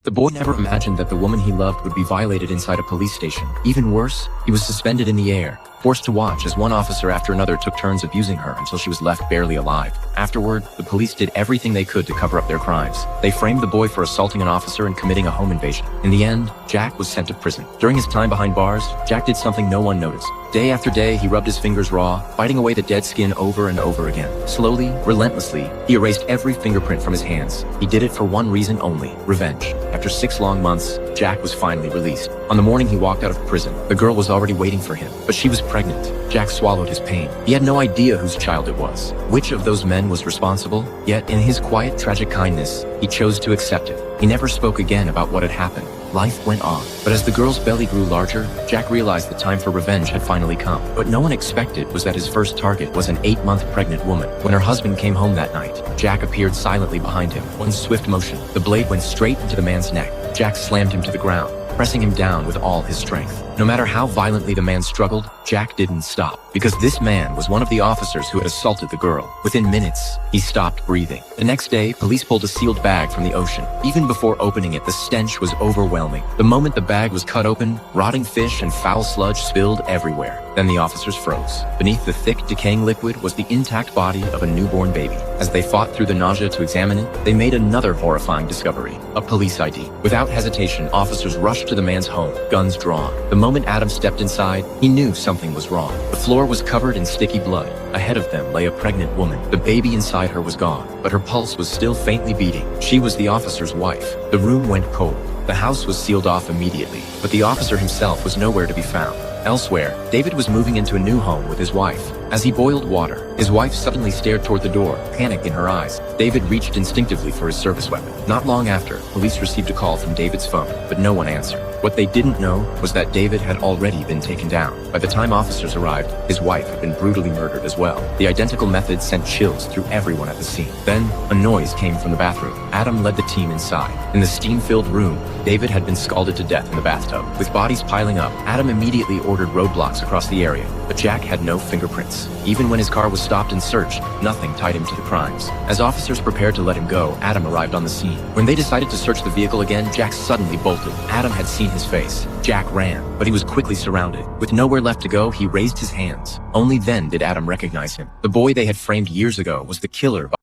The boy never imagined that the woman he loved would be violated inside a police station. Even worse, he was suspended in the air, forced to watch as one officer after another took turns abusing her until she was left barely alive. Afterward, the police did everything they could to cover up their crimes. They framed the boy for assaulting an officer and committing a home invasion. In the end, Jack was sent to prison. During his time behind bars, Jack did something no one noticed. Day after day, he rubbed his fingers raw, biting away the dead skin over and over again. Slowly, relentlessly, he erased every fingerprint from his hands. He did it for one reason only: revenge. After 6 long months, Jack was finally released. On the morning he walked out of prison, the girl was already waiting for him, but she was pregnant. Jack swallowed his pain. He had no idea whose child it was. Which of those men was responsible? Yet, in his quiet, tragic kindness, he chose to accept it. He never spoke again about what had happened. Life went on. But as the girl's belly grew larger, Jack realized the time for revenge had finally come. What no one expected was that his first target was an 8-month pregnant woman. When her husband came home that night, Jack appeared silently behind him. One swift motion, the blade went straight into the man's neck. Jack slammed him to the ground, pressing him down with all his strength. No matter how violently the man struggled, Jack didn't stop, because this man was one of the officers who had assaulted the girl. Within minutes, he stopped breathing. The next day, police pulled a sealed bag from the ocean. Even before opening it, the stench was overwhelming. The moment the bag was cut open, rotting fish and foul sludge spilled everywhere. Then the officers froze. Beneath the thick, decaying liquid was the intact body of a newborn baby. As they fought through the nausea to examine it, they made another horrifying discovery: a police ID. Without hesitation, officers rushed to the man's home, guns drawn. The moment Adam stepped inside, he knew something was wrong. The floor was covered in sticky blood. Ahead of them lay a pregnant woman. The baby inside her was gone, but her pulse was still faintly beating. She was the officer's wife. The room went cold. The house was sealed off immediately, but the officer himself was nowhere to be found. Elsewhere, David was moving into a new home with his wife. As he boiled water, his wife suddenly stared toward the door, panic in her eyes. David reached instinctively for his service weapon. Not long after, police received a call from David's phone, but no one answered. What they didn't know was that David had already been taken down. By the time officers arrived, his wife had been brutally murdered as well. The identical method sent chills through everyone at the scene. Then, a noise came from the bathroom. Adam led the team inside. In the steam-filled room, David had been scalded to death in the bathtub. With bodies piling up, Adam immediately ordered roadblocks across the area, but Jack had no fingerprints. Even when his car was stopped and searched, nothing tied him to the crimes. As officers prepared to let him go, Adam arrived on the scene. When they decided to search the vehicle again, Jack suddenly bolted. Adam had seen his face. Jack ran, but he was quickly surrounded. With nowhere left to go, he raised his hands. Only then did Adam recognize him. The boy they had framed years ago was the killer